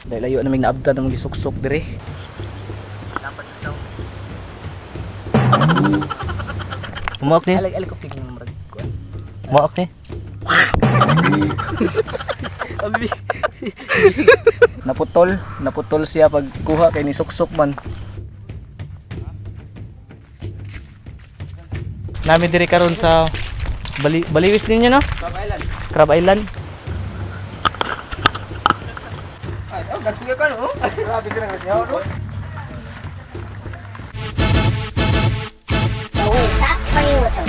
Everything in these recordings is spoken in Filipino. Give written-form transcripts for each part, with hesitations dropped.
Dahil layo na may naabdan na mag-isuksok dire. Dapat sa daw. Umaak ni? Alag ko tingin mo marag. Umaak ni? Abi. Naputol siya pagkuha kay ni suksok man. Nami diri karon sa Baliwis ninyo no? Crab Island. Ay, nagsuya ka no? Grabe ka na siya no? Usap Mayuto.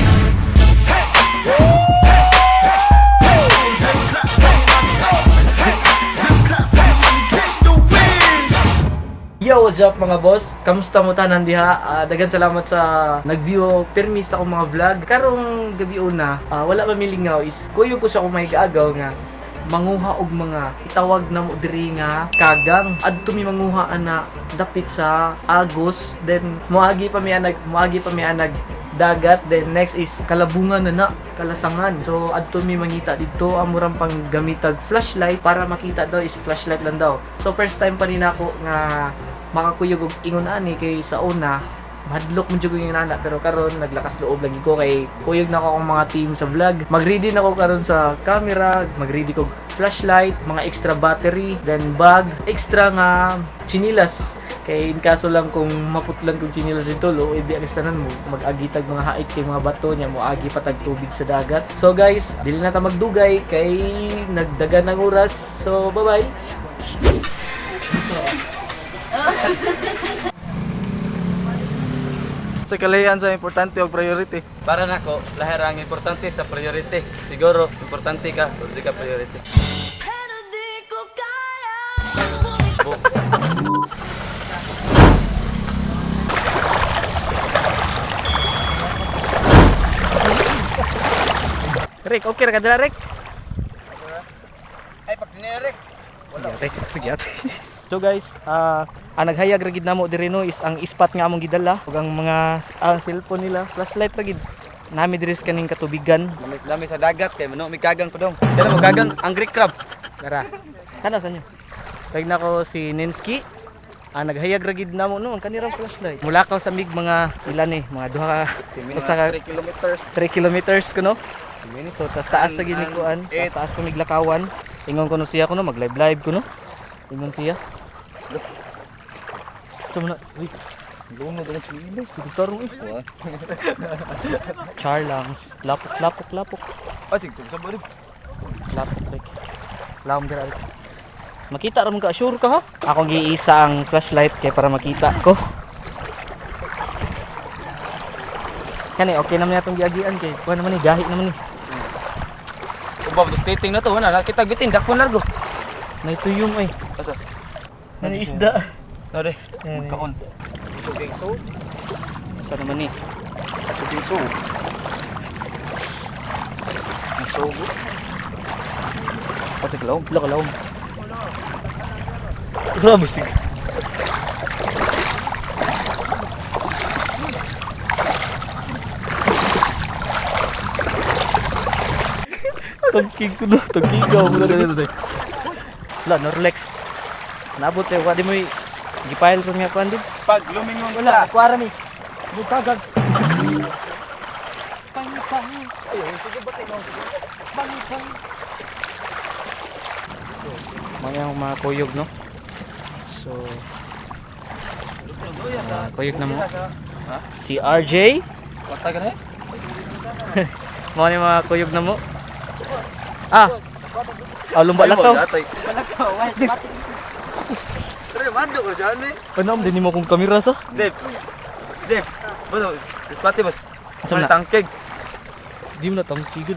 Yo, what's up mga boss? Kamusta mo tanan diha? Daghang salamat sa nag-view permis ako mga vlog. Karong gabi una, wala pa milingaw is kuyo ko siya kung may gaagaw nga manguha og mga itawag na mo diri nga kagang. Adto mi manguha ana dapit sa Agos, then moagi pa mi anag dagat, then next is kalabungan na kalasangan. So adto mi mangita dito amurang pang gamitag flashlight para makita daw is flashlight lang daw. So first time pa rin ako nga makakuyog og ingon ani kay sa una madlok mo jud yung nana, pero karon naglakas loob lagi ko kay kuyog na ko ang mga team sa vlog. Mag-ready na ko karon sa camera, mag-ready ko flashlight, mga extra battery, then bag, extra nga chinilas. Kay in kaso lang kung maputlan kong chinilas dito, lo ibi ang istanan mo, mag-agitag mga hait kay mga bato niya, mo agi patag tubig sa dagat. So guys, dili na ta magdugay kay nagdagan ng oras. So bye-bye. Sa kalayan sa importante o priority. Para nako, lahir ang importante sa priority. Siguro, importante ka, kung di ka priority. Pero di ko kaya. Rick, okay ra ka dala, Rick? Ay, pag dinirek. Wala. Tigyat. So guys, ang naghayag ra gid namo diri no is ang ispat nga among gidala ug ang mga cellphone nila, flashlight ra gid. Nami diri sa kaning katubigan. Lami sa dagat, kay mano may kagang pa dong. Kaya mo kagang, angry crab. Tara. Kana sa inyo? Tag na ko si Nensky. Naghayag ra gid namo no ang kanirang flashlight. Mula ka sa mig mga ilan mga duha ka usa ka 3 kilometers. 3 kilometers kuno. So taas sa gini kuan, taas ko miglakawan. Ingon ko no siya kuno mag-live kuno. Ingon siya. So na, wait. Lumo daw sa ilis. Tarong eh. Charlangs. Lapok. Ah, sige, sa balik. Lapok like. Laom dira. Makita ra mo ka, sure ka ha? Akong giisa ang flashlight kay para makita ko. Kani okay naman natong giagian kay kuan naman ni gahi naman ni. Ubab the stating na to, na kita bitin dakon largo. Nay tuyong ay. Asa? Nani isda. Ore, Yan, kaon. Tubig so. Asa naman ni? Tubig so. Ang sogo. Pati kalaw. Pila ka laom. Grabe sig. Tagkig ko no, tagkigaw mo na rin. Wala, Norlex. Nabot eh, wadi mo gipile rin nga kuhan din. Pag lumingon Wala, ka. kuwara mi. Bukagag. Ayun, sige ba tayo? Mga kuyog no. So, kuyog na mo. Si RJ. Patay ka na eh? Mga ni mga kuyog na mo. Lumba lakaw. Pero mando ko dyan eh. Ano, din mo kong kamera sa? Dave. Bono, pati bos. Saan na? Tangkig. Di mo na tangkigod.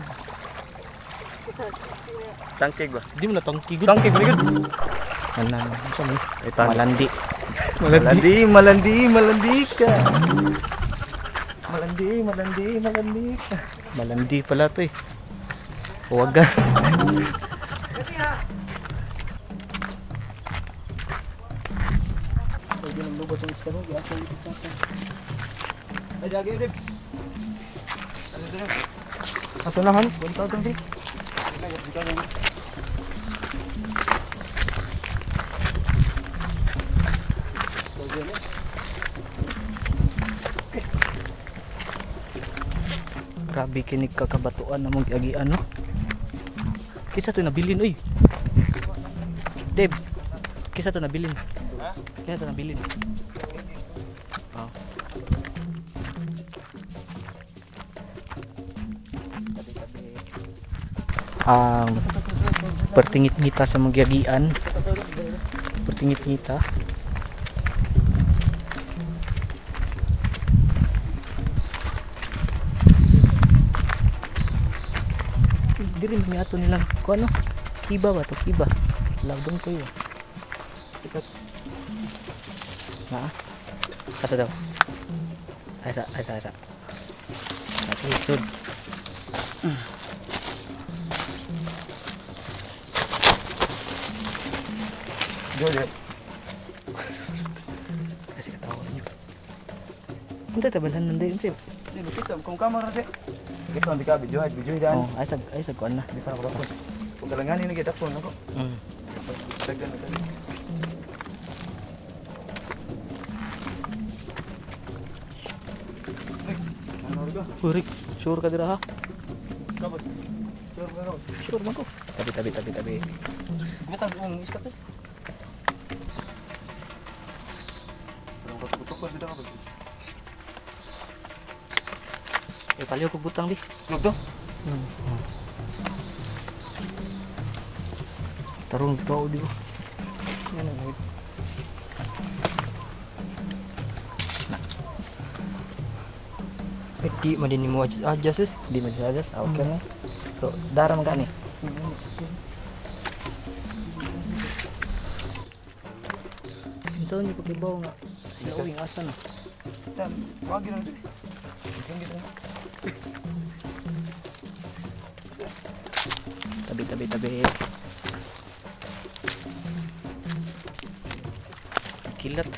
Tangkig ba? Di mo na tangkigod. Tangkig ba good? Saan mo? Malandi. Malandi ka. Malandi pala to eh. Huwagan. Ay, dagi, Dave. Ato naman? Bunta ito Grabe kinig kakabatuan na mong giagian no. Kisa to nabilin oy. Deb. Kisa to nabilin. Ha? Kisa to nabilin. Oh. Pertingit-ngita sa magyagian. Pertingit-ngita. Diri may ato nilang ko ano? Kiba ba to? Kiba. Lagdon ko yun. Na? Asa daw? Asa. Sud. Julius. Kasi katawa niyo. Hindi tabalhan nanday yun, Sim. Hindi kita kung kamera sih. Kita nanti ka video dan. Oh, ay sag kuan na. Di pa ako. Kung kalangan ini kita pun ako. Daghan na kani. Hurik, sure ka dira ha? Kapos. Sure ka ron. Sure man ko. Tabi. Kita ang iskates. Parang katukot dito ako. Paliw ko butang di. Lug to. Tarong to di ko. Yan ang Di madini mo adjust sus. di man siya gas. Okay na. So, dara man gani. Pinsan niyo pakibaw nga. Sila uwing asa na. Dan, wagi lang dito. Hindi ko. Tabi. Kilat.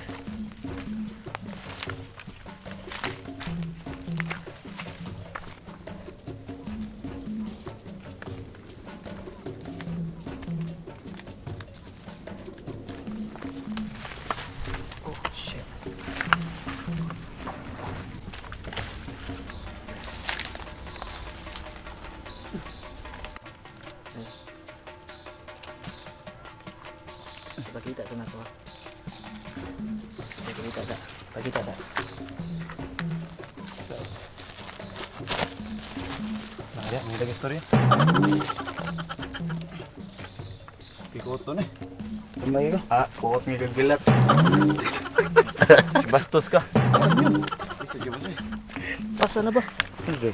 Oh shit. Pakita sa nato. Pakita sa. Ya, may lagi story. Pikot to ni. Tumay ko. Kuot ni gagilat. Si Bastos ka. Isa jud ba? Pasa na ba? Hindi.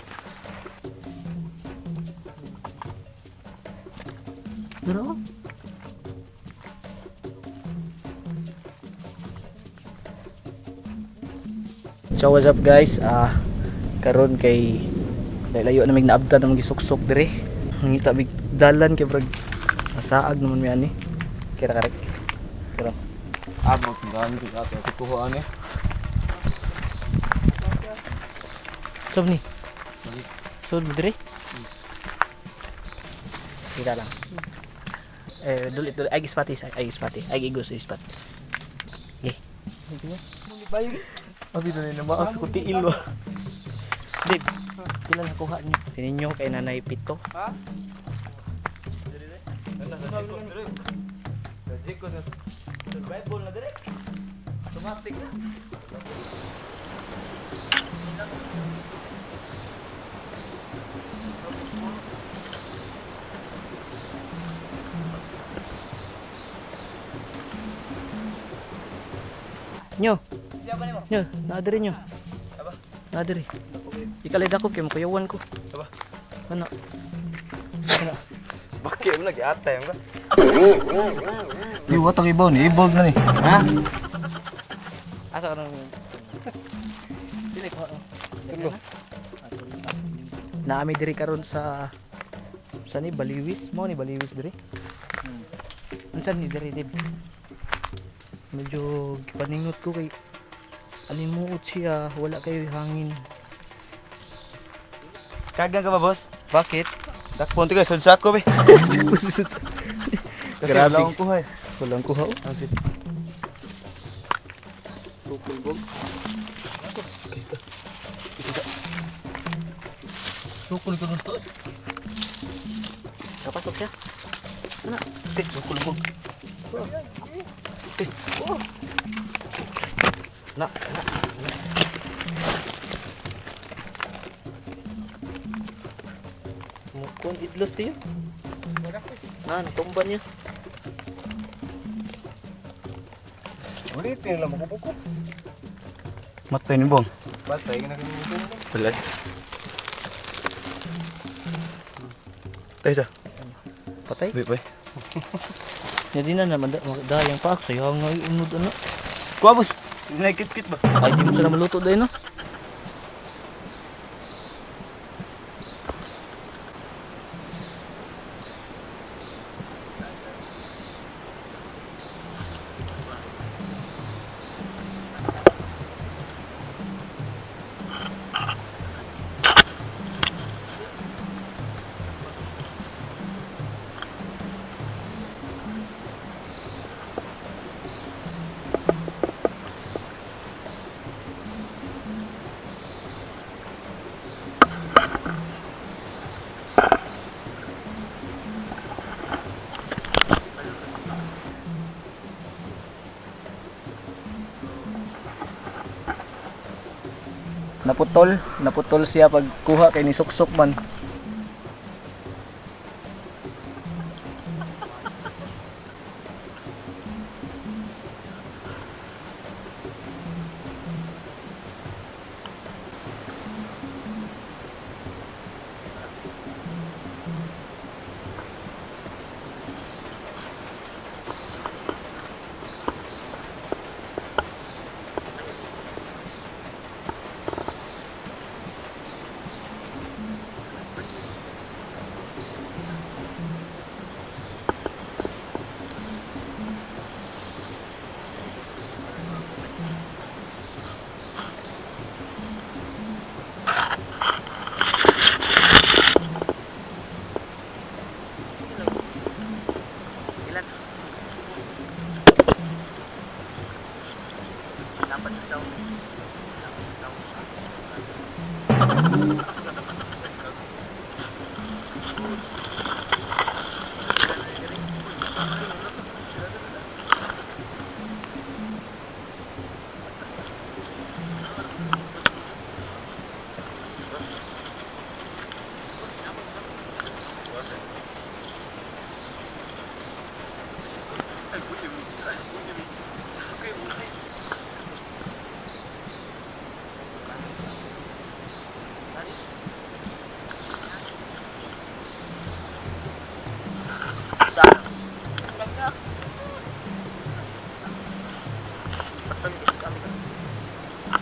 Dara. So what's up guys? Karon kay layo na mig naabtan na magisuksok dire. Ngita big dalan kay brag masaag naman mi ani. Kira karek. Kira. Abot ngani ko ato kukuhaan ni. Sob ni. Sob dire. Kita lang. Dulit ay ispati. Ay igos ispat. Okay. Abi na ni maas ko tiil wa. Dib. Pila na kuha niyo? Tinin niyo kay Nanay Pito. Ha? Jiko na. Survival na dire. Automatic na. Nyo, Siapa ni mo? nyo, naadiri nyo. Aba. Naadiri. Ikalid ako kay makuyawan ko. Aba. Ano? Bakit mo lagi atay mo? Di watang ibaw ni evolve na ni. Ha? Asa ka nang... Dili ko. Tulo. Naami diri karon sa ni Baliwis. Mo ni Baliwis diri. Unsan ni diri dib? Medyo paningot ko kay alimuot siya, wala kayo hangin. Kagang ka ba, boss? Bakit? Dakpon ti kay sudsak ko be. Grabe. Lang ko hay. Walang kuha. Sukul bog. Sukul ko dito. Napasok siya. Ano? Sukul bog. Na. Mukun idlos kayo. Tumban niya. Ulitin lang makubuko. Matay ni Bong. Batay ka na kami dito. Balay. Tayo sa. Patay. Wait, boy. Hindi na naman dayang pa ako sa'yo nga unod ano. Kuha, boss. Nakit-kit ba? Ay di mo sila maluto dahil no. Naputol siya pagkuha kay ni suksok man.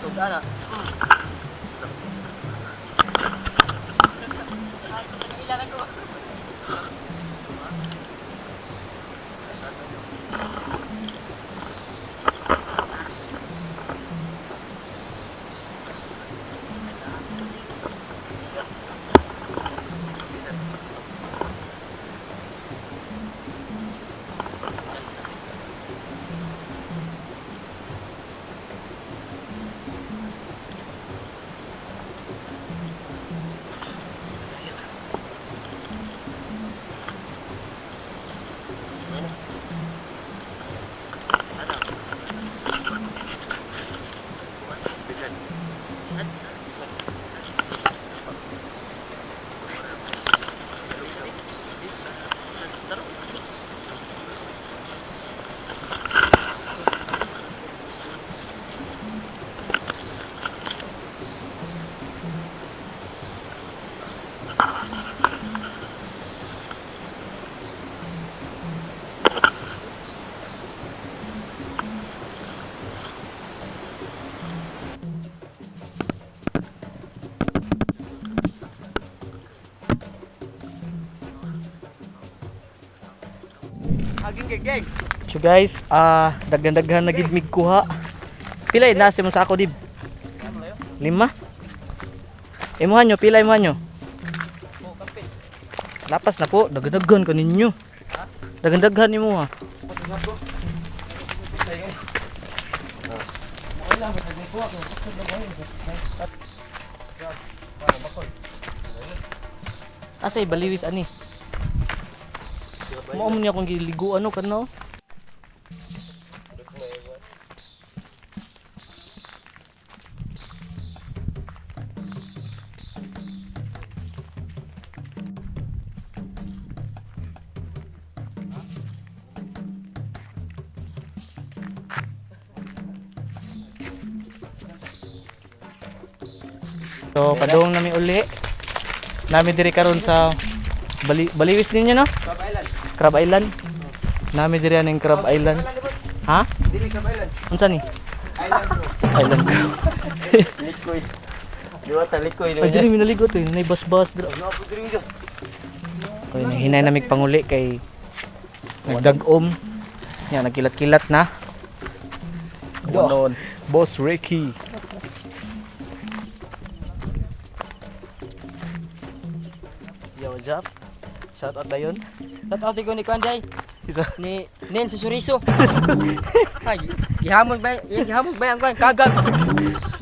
Sugana. So guys, daghan-daghan na gid mig kuha. Pila na mo sa ako dib? 5. Imuhan nyo, pila imuhan nyo? Lapas na po, daghan-daghan ka ninyo. Daghan-daghan nimo ha. Asay baliwis ani. Mao man niya akong giligo ano kano? So, padung nami uli. Nami diri karon sa baliwis ninyo no? Crab Island. Nami diri aning Crab Island. Ha? Dili ka bailan. Unsa ni? Island bro. Island. Likoy. Diwa ta likoy Ay diri minaligo to, nay bas-bas dira. Ano po diri mo? Oy, hinay namig panguli kay nagdag-om. Yan nagkilat-kilat na. Noon. Boss Ricky. Yo, Jap. Shout out dayon. Shout out ko ni Kanday. Isa. Ni Nen sa Suriso. Ay, ihamog ba ang kan kagag.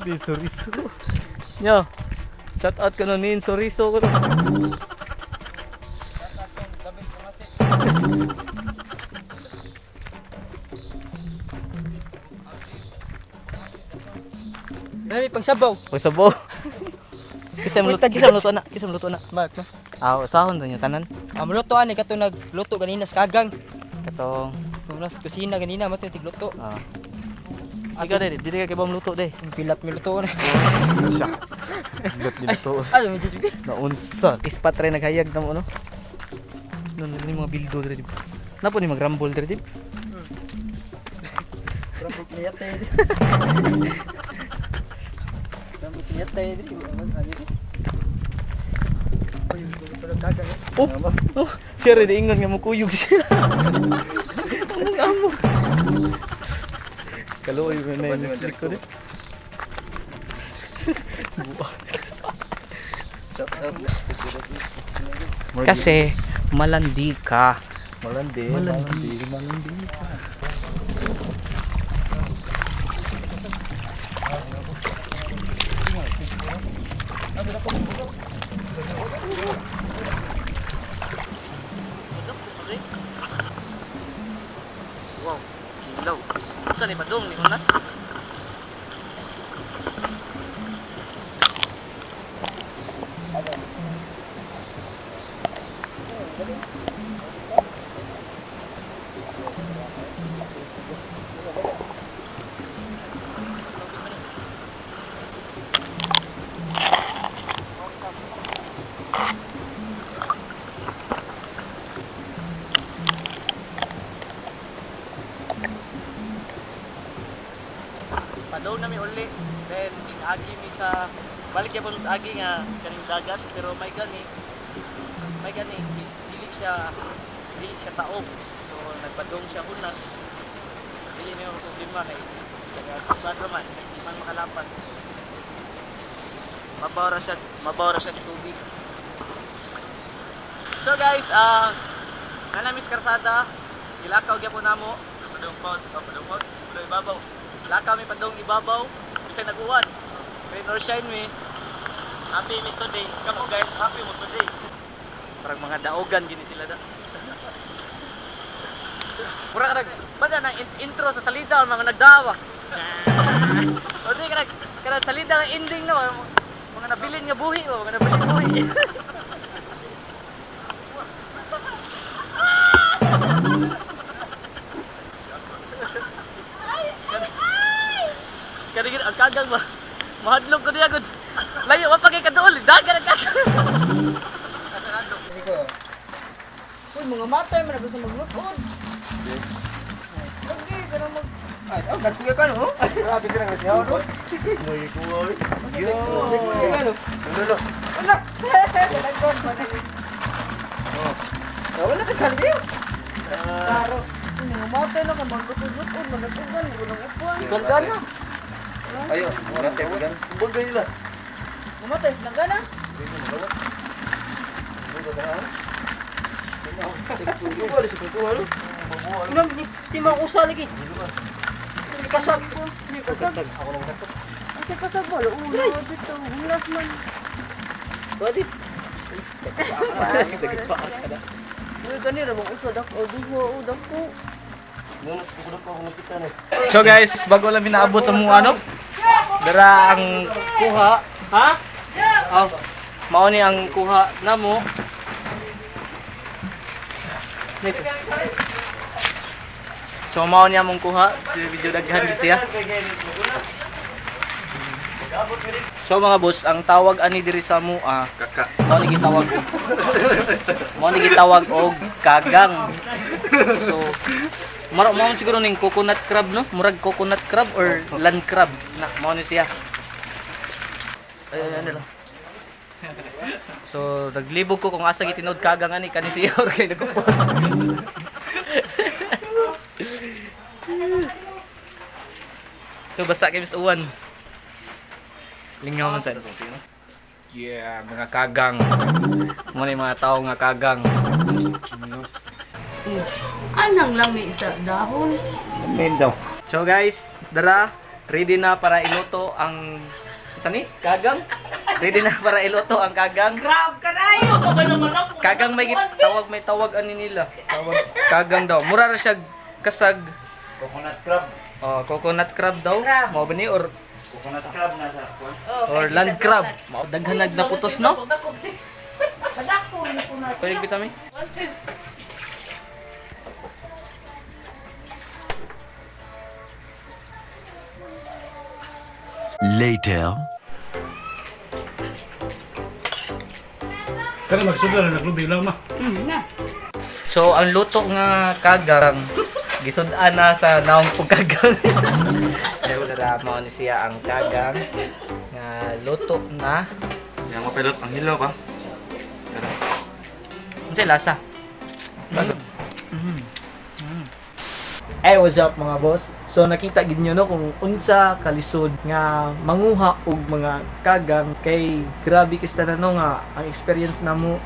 Di Soriso. Yo. Shout out ka no nin Soriso ko. Nami pang sabaw. Pagsabo. Kisam luto na. Mak no. Sahon din yung tanan. Amluto ani kato nagluto kanina sa kagang. Katong Tunas kusina kanina mato tigluto. Ikaw deh, dili ka kay bang luto deh. Pilat mi luto na. Siya. Lut luto. Ano medyo juga. Naunsa. Ispat rin naghayag na mo no. Nun ni mga bildo diri. Napo ni magrambol diri. Rambut niya tayo. Rambut niya tayo diri. Oh, siya rin ingon nga mo kuyog siya. Anong amo? Kaluoy mo na yung slick ko deh. Kasi malandi ka. Malandi. Wow, kilaw. Saan ni Padong ni Unas? Padaw na mi uli. Then agi mi sa balik yapon sa agi nga kaning dagat pero may gani is dili siya taob. So nagpadong siya unas. Dili mi problema kay taga man di man makalapas. Mabawra siya tubig. So guys, nanamis karsada, ilakaw gyapon namo. Padong pod. Uloy babaw. Lakaw mi padong ibabaw, bisag nag-uwan. Rain or shine mi. Happy me today. Kamu guys, happy mo today. Parang mga daogan gini sila da. Mura ka bada na intro sa salida ang mga nagdawa. O di ka salida ang ending na mga nabilin nga buhi o mga nabilin buhi. Kanigit ang kagang ba? Mahadlok ko niya gud. Layo wa pagay kaduol, dagan ang kagang. Uy, mga matay man gusto maglutod. Lagi ka na mag... Ay, nagkuya ka no? Grabe ka na siya no? Moy kuoy. Yo. Lolo. Wala! Dalagod pa na. Oh. Wala ka sandi. Klaro. Mga matay na ka maglutod-lutod, manatugan, walang upuan. Ganda na. Ayo, wala tayo gan. Sumbol kayo nila. Mamatay, langgana. Wala si pagkuha no? Unang si Mang Usa lagi. kasag. Kasag. Ako lang kato. Kasi kasag wala. Ulo. Bito. Ulas man. Pwede. Uy, kanina bang usad ako. O, duho. O, dako. So guys, bago lang minaabot sa mga ano, dara ang kuha. Ha? Oh, mao ni ang kuha namo. So mao ni among kuha, video daghan gid siya. So mga boss, ang tawag ani diri sa mua, Kaka. mao ni gitawag og kagang. So maro mo siguro ning coconut crab no? Murag coconut crab or land crab. Na mao ni siya. Ano lang. So naglibog ko kung asa gitinod kagang ani kani siya or kay nagupot. So basta kay Miss Uwan. Lingaw man sad. Yeah, mga kagang. Mo ni mga tao nga kagang. Anang lami sa dahon. So guys, dara ready na para iluto ang sani? Kagang? Ready na para iluto ang kagang? Crab ka na yun. Baka naman ako. Kagang may tawag ani nila. Tawag kagang daw. Mura ra siya kasag. Coconut crab. Oh, coconut crab daw. Mao ba ni or Coconut crab na sa kuan. land crab? Mao daghan naputos no? Sadako ni ko na Pwede bitami. Later. Kaya magsugal na naglubi lang ma. So ang luto nga kagang gisud-an na sa naong pagkagang. Pero dara mao ni siya ang kagang nga luto na. Yang mapelot ang hilaw pa. Unsay lasa? Bago. Hey, what's up mga boss? So nakita gid nyo no kung unsa kalisod nga manguha og mga kagang kay grabe kis tanan no nga ang experience namo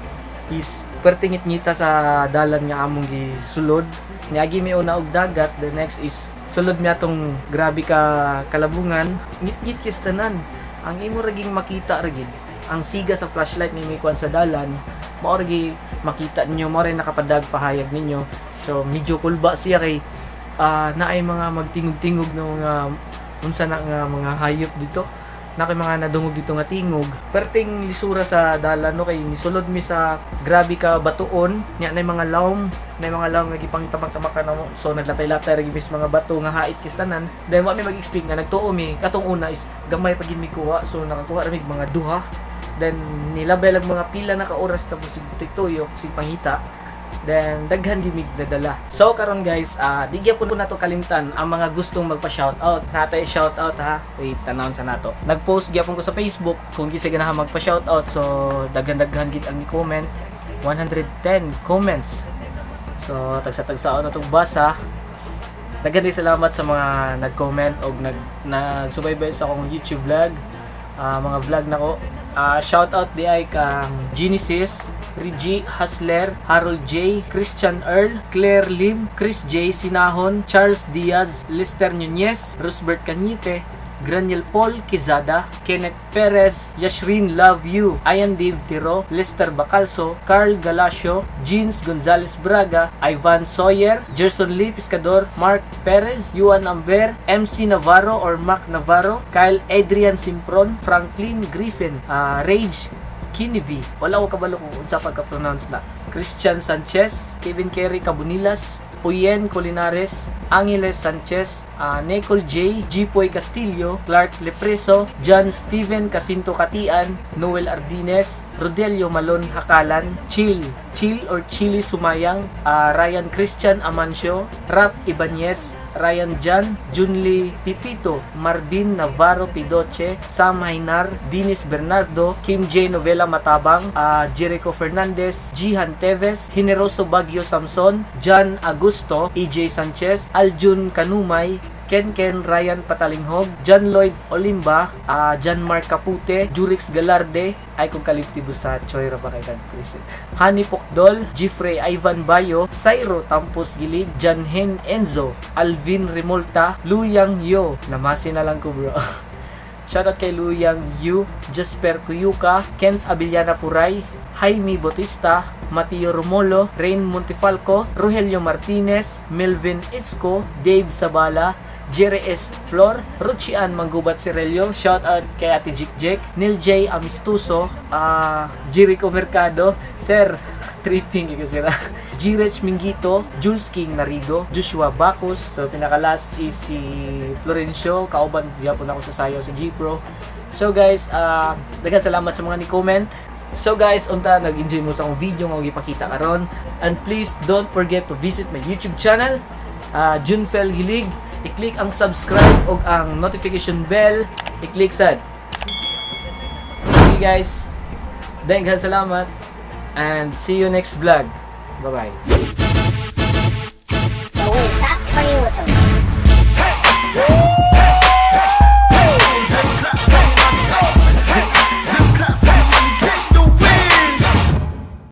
is pertingit-ngita sa dalan nga among gisulod. Niagi mi una og dagat, the next is sulod mi atong grabe ka kalabungan. Ngit-ngit kis tanan. Ang imo raging makita ragid ang siga sa flashlight ni mi kuan sa dalan. Mao ragi makita ninyo, mao rin nakapadag pahayag ninyo. So medyo kulba siya kay naay mga magtingog-tingog na mga unsa na nga mga hayop dito na kay mga nadungog dito nga tingog perting lisura sa dalan no kay nisulod mi sa grabe ka batuon nya nay mga lawom nga gipangtabak-tabakan na mo so naglatay-latay ra gibis mga bato nga hait kis tanan then wa mi mag-expect nga nagtuo mi katong una is gamay pa gid mi kuha so nakakuha ra mi mga duha then nilabay lang mga pila na ka oras tapos sig tuyok sig pangita. Then daghan gimig nadala. So karon guys, di gyapon ko nato kalimtan ang mga gustong magpa-shoutout. Natay shoutout ha. Wait, tanawon sa nato. Nag-post gyapon ko sa Facebook kung gisa ganahan magpa-shoutout. So daghan-daghan gid ang comment. 110 comments. So tagsa-tagsaon na tong basa. Daghan salamat sa mga nag-comment o nagsubaybay sa akong YouTube vlog. Mga vlog nako. Shoutout di ay kang Genesis, Reggie Hasler, Harold J, Christian Earl, Claire Lim, Chris J Sinahon, Charles Diaz, Lester Nunez, Rosbert Cañite, Graniel Paul Quezada, Kenneth Perez, Yashrin Love You, Ian Dave Tiro, Lester Bacalso, Carl Galacio, Jeans Gonzalez Braga, Ivan Sawyer, Gerson Lee Pescador, Mark Perez, Yuan Amber, MC Navarro or Mac Navarro, Kyle Adrian Simpron, Franklin Griffin, Rage Kinivi, wala ko kabalo kung unsa pagka-pronounce na, Christian Sanchez, Kevin Kerry Cabunilas, Uyen Colinares, Angeles Sanchez, Nicole J, Gipoy Castillo, Clark Lepreso, John Steven Casinto Katian, Noel Ardines, Rodelio Malon Hakalan, Chill or Chili Sumayang, Ryan Christian Amancio, Rap Ibanez, Ryan Jan, Junli Pipito, Marvin Navarro Pidoche, Sam Hainar, Dinis Bernardo, Kim J Novela Matabang, Jericho Fernandez, Jihan Teves, Generoso Baguio Samson, John Augusto, EJ Sanchez, Aljun Kanumay, Ken Ryan Patalinghog, John Lloyd Olimba, John Mark Capute, Jurix Galarde, ay kung kaliptibo sa Choyra pa kay Chris. Hani Pokdol, Jeffrey Ivan Bayo, Sairo Tampos Gilig, John Hen Enzo, Alvin Remolta, Luyang Yo, namasin na lang ko bro. Shoutout kay Luyang Yu, Jasper Cuyuca, Kent Abiliana Puray, Jaime Bautista, Mateo Romolo, Rain Montefalco, Rogelio Martinez, Melvin Itzco, Dave Sabala, Jerry S. Flor, Ruchian Manggubat Sirelio, shoutout kay Ate Jik, Neil J. Amistuso, Jericho Mercado, Sir Tripping ikasira. Jirech Mingito, Jules King Narido, Joshua Bacus. So pinaka-last is si Florencio, kauban gyapon ako sa sayo sa G-Pro. So guys, daghang salamat sa mga ni-comment. So guys, unta nag-enjoy mo sa akong video nga gipakita karon. And please don't forget to visit my YouTube channel, Junfel Gilig. I-click ang subscribe o ang notification bell. I-click sad. Okay guys, daghang salamat and see you next vlog. Bye-bye.